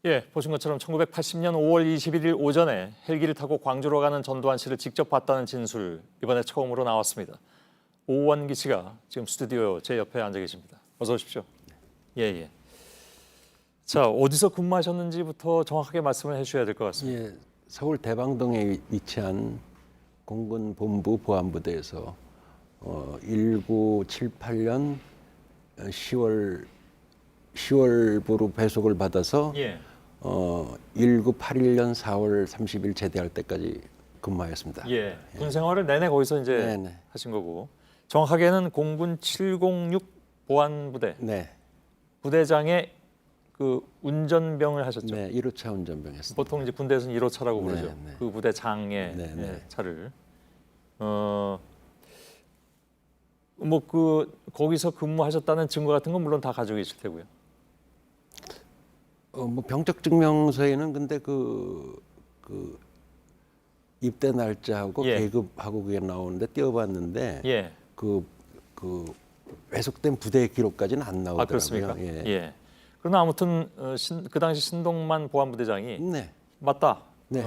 예, 보신 것처럼 1980년 5월 21일 오전에 헬기를 타고 광주로 가는 전두환 씨를 직접 봤다는 진술, 이번에 처음으로 나왔습니다. 오원기 씨가 지금 스튜디오 제 옆에 앉아 계십니다. 어서 오십시오. 예, 예. 자, 어디서 근무하셨는지부터 정확하게 말씀을 해주셔야 될 것 같습니다. 예, 서울 대방동에 위치한 공군본부 보안부대에서 1978년 10월부로 배속을 받아서 예. 1981년 4월 30일 제대할 때까지 근무하였습니다. 예. 군 생활을 내내 거기서 이제 네네. 하신 거고, 정확하게는 공군 706 보안부대 네, 부대장의 그 운전병을 하셨죠. 네, 1호차 운전병이었습니다. 보통 이제 군대에서는 1호차라고 부르죠. 네, 네. 그 부대장의 네, 네. 예, 차를. 뭐 그 거기서 근무하셨다는 증거 같은 건 물론 다 가지고 계실 테고요. 뭐 병적 증명서에는 근데 그 입대 날짜하고 예. 계급하고 그게 나오는데 띄워봤는데 예. 그 왜속된 부대 기록까지는 안 나오더라고요. 아 그렇습니까? 예. 예. 그러나 아무튼 그 당시 신동만 보안부대장이 네. 맞다. 네.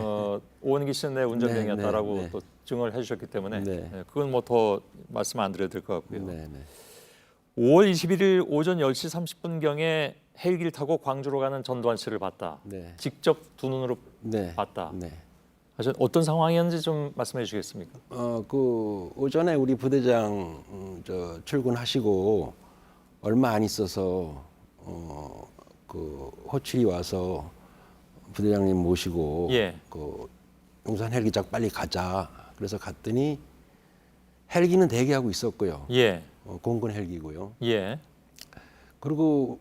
오원기 씨는 내 운전병이었다라고 네, 네, 네. 또 증언을 해주셨기 때문에 네. 예, 그건 뭐 더 말씀 안 드려도 될 것 같고요. 네, 네. 5월 21일 오전 10시 30분경에 헬기를 타고 광주로 가는 전두환 씨를 봤다. 네. 직접 두 눈으로 네. 봤다. 네. 어떤 상황이었는지 좀 말씀해 주시겠습니까? 그 오전에 우리 부대장 출근하시고 얼마 안 있어서 그 호출이 와서 부대장님 모시고 예. 그 용산 헬기장 빨리 가자. 그래서 갔더니 헬기는 대기하고 있었고요. 예. 공군 헬기고요. 예. 그리고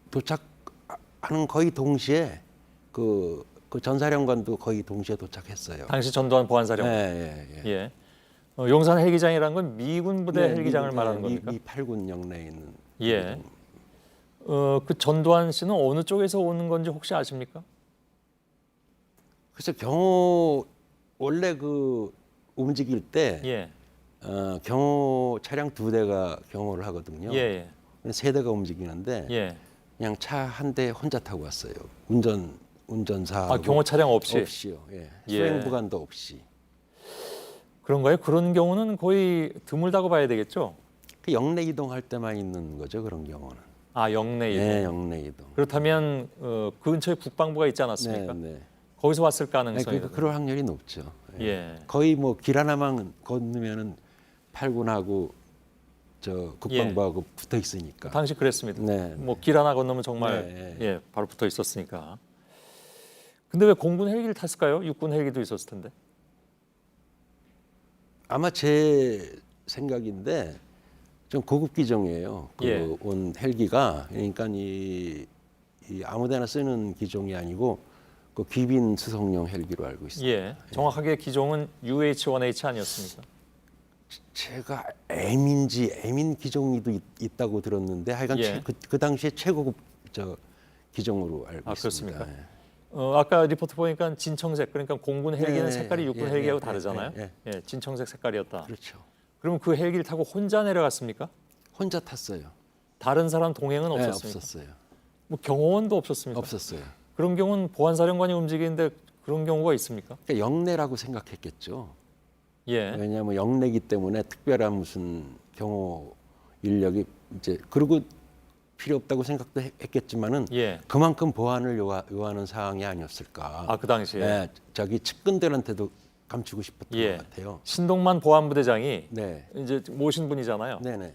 도착하는 거의 동시에 그 전사령관도 거의 동시에 도착했어요. 당시 전두환 보안사령관. 예, 예, 예. 예. 용산 헬기장이라는 건 미군 부대 헬기장을 말하는 겁니까? 미 8군 영내에 있는. 예. 그 전두환 씨는 어느 쪽에서 오는 건지 혹시 아십니까? 그래서 경호 원래 움직일 때 예. 경호 차량 2대가 경호를 하거든요. 예. 3대가 움직이는데 예. 그냥 차 한 대 혼자 타고 왔어요. 운전사. 아, 경호 차량 없이. 없이요. 예. 예. 수행 부관도 없이. 그런가요? 그런 경우는 거의 드물다고 봐야 되겠죠? 그 영내 이동할 때만 있는 거죠. 그런 경우는. 아, 영내 이동. 예, 영내 이동. 그렇다면 그 근처에 국방부가 있지 않았습니까? 네, 네. 거기서 왔을 네, 가능성이 그럴 확률이 높죠. 예. 예. 거의 뭐 길 하나만 건너면은 8군하고 국방부하고 붙어 있으니까. 당시 그랬습니다. 네, 뭐 길 하나 건너면 정말 네, 예, 바로 붙어 있었으니까. 근데 왜 공군 헬기를 탔을까요? 육군 헬기도 있었을 텐데. 아마 제 생각인데 좀 고급 기종이에요. 예. 온 헬기가 그러니까 이 아무데나 쓰는 기종이 아니고 그 귀빈 수송용 헬기로 알고 있습니다. 예. 정확하게 기종은 UH-1H 아니었습니까? 제가 M인 기종이도 있다고 들었는데 하여간 예. 그 당시에 최고급 기종으로 알고 아, 있습니다. 그렇습니까? 예. 아까 리포트 보니까 진청색, 그러니까 공군 헬기는 네, 색깔이 육군 예, 헬기하고 예, 다르잖아요. 예, 예, 진청색 색깔이었다. 그렇죠. 그러면 그 헬기를 타고 혼자 내려갔습니까? 혼자 탔어요. 다른 사람 동행은 네, 없었습니까? 없었어요. 뭐 경호원도 없었습니까? 없었어요. 그런 경우는 보안사령관이 움직이는데 그런 경우가 있습니까? 그러니까 영내라고 생각했겠죠. 예. 왜냐하면 영내기 때문에 특별한 무슨 경호 인력이 이제 그리고 필요 없다고 생각도 했겠지만은 예. 그만큼 보안을 요하는 사항이 아니었을까. 아, 그 당시에. 네, 자기 측근들한테도 감추고 싶었던 예. 것 같아요. 신동만 보안부대장이 네, 이제 모신 분이잖아요. 네, 네.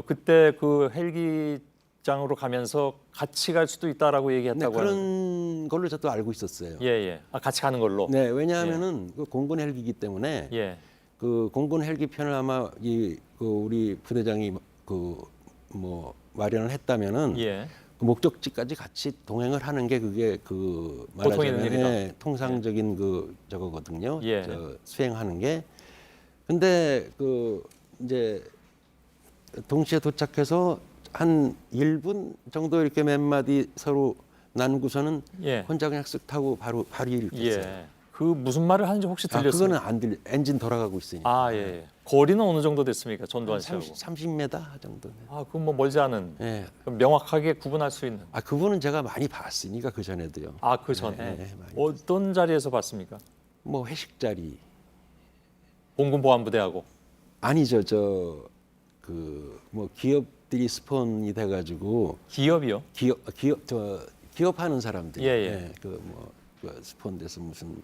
그때 그 헬기장으로 가면서 같이 갈 수도 있다라고 네, 얘기했다고 하는데. 그런 걸로 저도 알고 있었어요. 예, 예. 아, 같이 가는 걸로. 네, 왜냐하면은 그 공군 헬기이기 때문에 예. 그 공군 헬기 편을 아마 우리 부대장이 마련을 했다면은 예. 그 목적지까지 같이 동행을 하는 게 그게 보통 있는 일이다. 통상적인 저거거든요. 예. 수행하는 게. 근데 이제 동시에 도착해서 한 1분 정도 이렇게 몇 마디 서로 나누고서는 예. 혼자 그냥 쓱 타고 바로 이렇게 했어요. 예. 그 무슨 말을 하는지 혹시 아, 들렸어요? 그거는 안 들려. 엔진 돌아가고 있으니까. 아, 예, 예. 거리는 어느 정도 됐습니까? 전두환 씨하고. 30m 정도는. 아, 그건 뭐 멀지 않은. 예. 명확하게 구분할 수 있는. 아, 그분은 제가 많이 봤으니까 그 전에도요. 아, 그 전에 많이 어떤 자리에서 봤습니까? 뭐 회식 자리. 공군보안부대하고. 아니죠. 저 그 뭐 기업들이 스폰이 돼 가지고 기업이요? 기업하는 사람들. 예, 예. 그 스폰돼서 무슨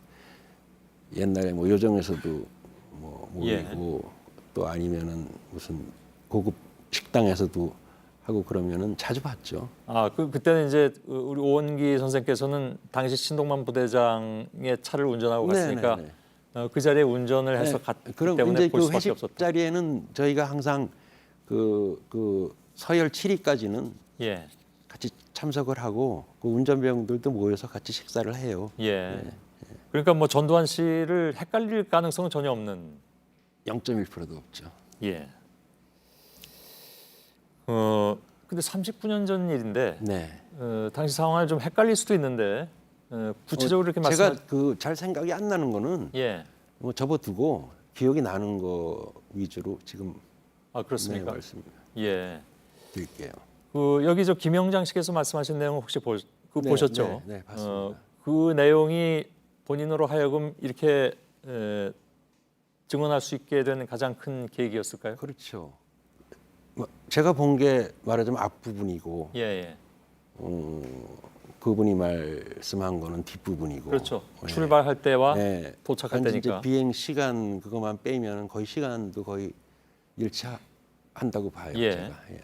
옛날에 뭐 요정에서도 뭐 모이고 또 아니면은 무슨 고급 식당에서도 하고 그러면은 자주 봤죠. 아, 그때는 이제 우리 오원기 선생께서는 당시 신동만 부대장의 차를 운전하고 갔으니까 네, 네, 그 자리에 운전을 해서 네. 갔기 그럼 때문에 이제 볼 그 수밖에 회식 없었다. 자리에는 저희가 항상 그 서열 7위까지는 예, 같이 참석을 하고 그 운전병들도 모여서 같이 식사를 해요. 예. 그러니까 뭐 전두환 씨를 헷갈릴 가능성은 전혀 없는. 0.1%도 없죠. 예. 근데 39년 전 일인데 네. 당시 상황을 좀 헷갈릴 수도 있는데 구체적으로 이렇게 말씀. 제가 그 잘 생각이 안 나는 거는 예. 뭐 접어두고 기억이 나는 거 위주로 지금 아, 그렇습니까? 예. 말씀드릴게요. 그 여기 저 김영장 씨께서 말씀하신 내용 혹시 네, 보셨죠? 네, 봤습니다. 그 내용이 본인으로 하여금 이렇게 증언할 수 있게 된 가장 큰 계기였을까요? 그렇죠. 뭐 제가 본 게 말하자면 앞부분이고 예, 예. 그분이 말씀한 거는 뒷부분이고. 그렇죠. 네. 출발할 때와 네. 도착할 단지 때니까. 이제 비행 시간 그것만 빼면 거의 시간도 거의 일치한다고 봐요. 예. 제가. 예.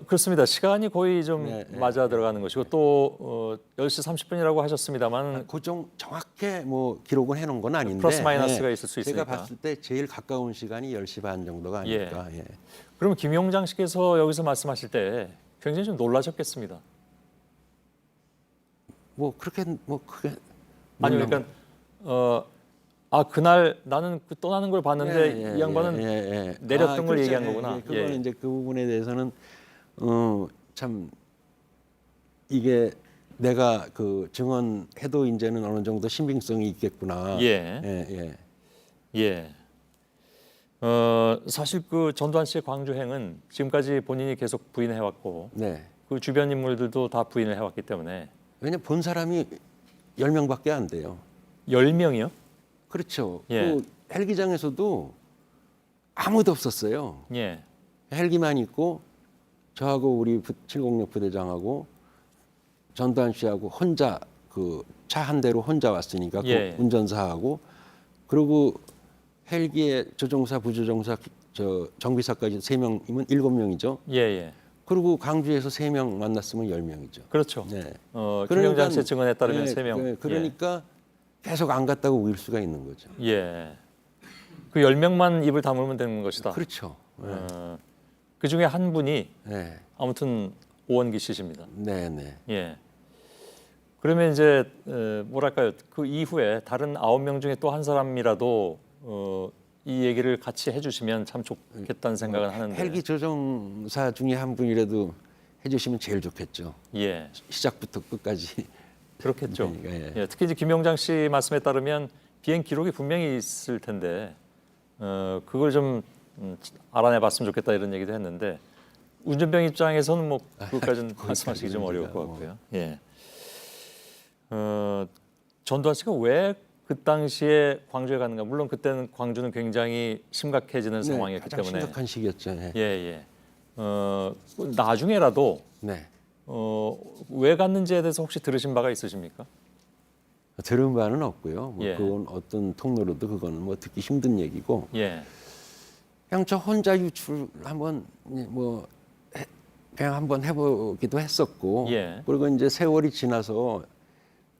그렇습니다. 시간이 거의 좀 네, 네, 맞아 들어가는 것이고 또 10시 30분이라고 하셨습니다만 고정 정확하게 뭐 기록은 해놓은 건 아닌데 플러스 마이너스가 있을 수 제가 있으니까. 봤을 때 제일 가까운 시간이 10시 반 정도가 아닐까. 예. 그러면 김용장 씨께서 여기서 말씀하실 때 굉장히 좀 놀라셨겠습니다. 뭐 그렇게 뭐 크게 아니 놀란 그러니까 그날 나는 그 떠나는 걸 봤는데 이 양반은 내렸던 걸 그렇죠. 얘기한 거구나. 그거는 예. 이제 그 부분에 대해서는 참 이게 내가 그 증언해도 이제는 어느 정도 신빙성이 있겠구나. 예. 예. 예. 사실 그 전두환 씨의 광주행은 지금까지 본인이 계속 부인해 왔고 네. 그 주변 인물들도 다 부인을 해 왔기 때문에. 왜냐 본 사람이 10명밖에 안 돼요. 10명이요? 그렇죠. 예. 그 헬기장에서도 아무도 없었어요. 예. 헬기만 있고 저하고 우리 706 부대장하고 전두환 씨하고 혼자 그 차 한 대로 혼자 왔으니까 예. 그 운전사하고 그리고 헬기에 조종사, 부조종사, 저 정비사까지 3명이면 7명이죠. 예, 예. 그리고 강주에서 3명 만났으면 10명이죠. 그렇죠. 네. 김영장 씨의 증언에 따르면 네, 3명. 그러니까 계속 안 갔다고 우길 수가 있는 거죠. 예. 그 10명만 입을 다물면 되는 것이다. 그렇죠. 그 중에 한 분이 네. 아무튼 오원기 씨십니다. 네, 네. 예. 그러면 이제 뭐랄까요? 그 이후에 다른 9명 중에 또 한 사람이라도 이 얘기를 같이 해주시면 참 좋겠다는 생각은 하는데. 헬기 조종사 중에 한 분이라도 해주시면 제일 좋겠죠. 예. 시작부터 끝까지. 그렇겠죠. 그러니까, 예. 예. 특히 이제 김영장 씨 말씀에 따르면 비행 기록이 분명히 있을 텐데 그걸 좀 알아내봤으면 좋겠다 이런 얘기도 했는데 운전병 입장에서는 뭐 그것까지는 말씀하시기 좀 어려울 것 같고요. 예. 전두환 씨가 왜 그 당시에 광주에 가는가? 물론 그때는 광주는 굉장히 심각해지는 상황이었기 가장 때문에. 심각한 시기였죠. 예. 예, 예. 나중에라도 네. 왜 갔는지에 대해서 혹시 들으신 바가 있으십니까? 들은 바는 없고요. 뭐 예. 그건 어떤 통로로도 그거는 뭐 듣기 힘든 얘기고 예. 그냥 저 혼자 유출 한번 뭐 그냥 한번 해보기도 했었고 예. 그리고 이제 세월이 지나서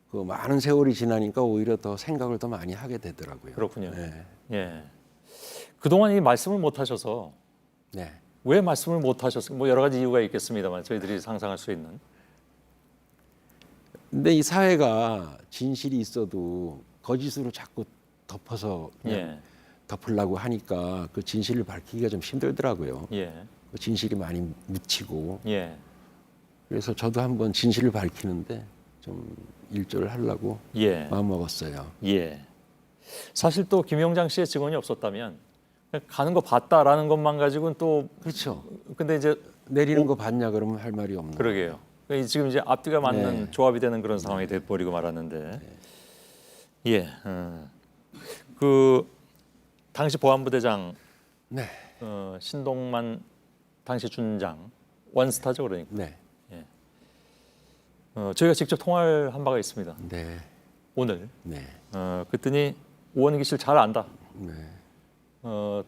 그 많은 세월이 지나니까 오히려 더 생각을 더 많이 하게 되더라고요. 그렇군요. 네. 예. 그동안 이 말씀을 못 하셔서 네. 왜 말씀을 못 하셨어요? 뭐 여러 가지 이유가 있겠습니다만 저희들이 상상할 수 있는. 근데 이 사회가 진실이 있어도 거짓으로 자꾸 덮어서 그냥 예. 덮으려고 하니까 그 진실을 밝히기가 좀 힘들더라고요. 예. 그 진실이 많이 묻히고 예. 그래서 저도 한번 진실을 밝히는데 좀 일조를 하려고 예. 마음 먹었어요. 예. 사실 또 김영장 씨의 증언이 없었다면 그냥 가는 거 봤다라는 것만 가지고는 또 그렇죠. 근데 이제 내리는 거 봤냐 그러면 할 말이 없는. 그러게요. 그러니까 지금 이제 앞뒤가 맞는 네. 조합이 되는 그런 상황이 돼 버리고 말았는데. 예. 그 당시 보안부대장 네. 신동만 당시 준장 원스타죠 그러니까. 네. 저희가 직접 통화를 한 바가 있습니다. 네. 오늘. 네. 그랬더니 오원기 씨를 잘 안다. 네.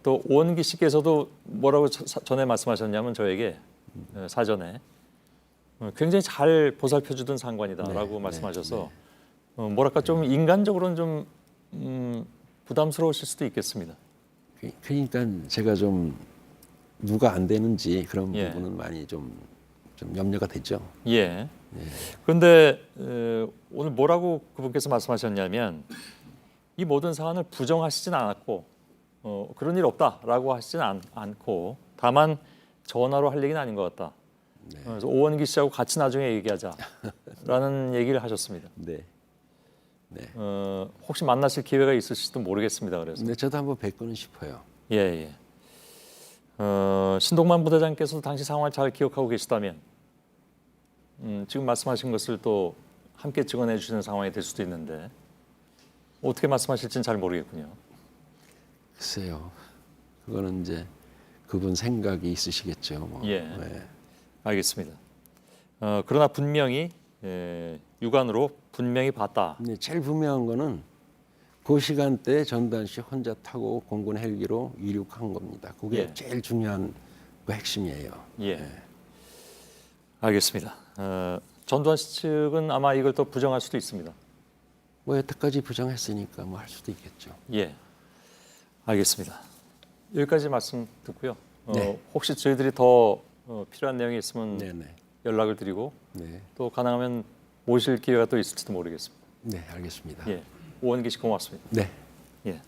또 오원기 씨께서도 뭐라고 전에 말씀하셨냐면 저에게 사전에 굉장히 잘 보살펴주던 상관이다라고 네, 말씀하셔서 뭐랄까 좀 인간적으로는 좀 부담스러우실 수도 있겠습니다. 그러니까 제가 좀 누가 안 되는지 그런 예. 부분은 많이 좀 염려가 되죠. 예. 그런데 오늘 뭐라고 그분께서 말씀하셨냐면 이 모든 사안을 부정하시진 않았고 그런 일 없다라고 하시진 않고 다만 전화로 할 얘기는 아닌 것 같다. 그래서 오원기 씨하고 같이 나중에 얘기하자라는 얘기를 하셨습니다. 네. 네. 혹시 만나실 기회가 있으실지도 모르겠습니다. 그래서 근데 저도 한번 뵙고는 싶어요. 예, 예. 신동만 부대장께서도 당시 상황을 잘 기억하고 계시다면 지금 말씀하신 것을 또 함께 증언해 주시는 상황이 될 수도 있는데 어떻게 말씀하실지는 잘 모르겠군요. 글쎄요. 그거는 이제 그분 생각이 있으시겠죠. 뭐. 예. 네. 알겠습니다. 그러나 분명히 육안으로 분명히 봤다. 근데 제일 분명한 거는 그 시간대 전두환 씨 혼자 타고 공군 헬기로 이륙한 겁니다. 그게 예. 제일 중요한 그 핵심이에요. 예. 알겠습니다. 전두환 씨 측은 아마 이걸 또 부정할 수도 있습니다. 뭐 여태까지 부정했으니까 뭐 할 수도 있겠죠. 예. 알겠습니다. 여기까지 말씀 듣고요. 네. 혹시 저희들이 더 필요한 내용이 있으면 네네. 연락을 드리고 네. 또 가능하면 모실 기회가 또 있을지도 모르겠습니다. 네, 알겠습니다. 예. 오원기 씨 고맙습니다. 네. 예.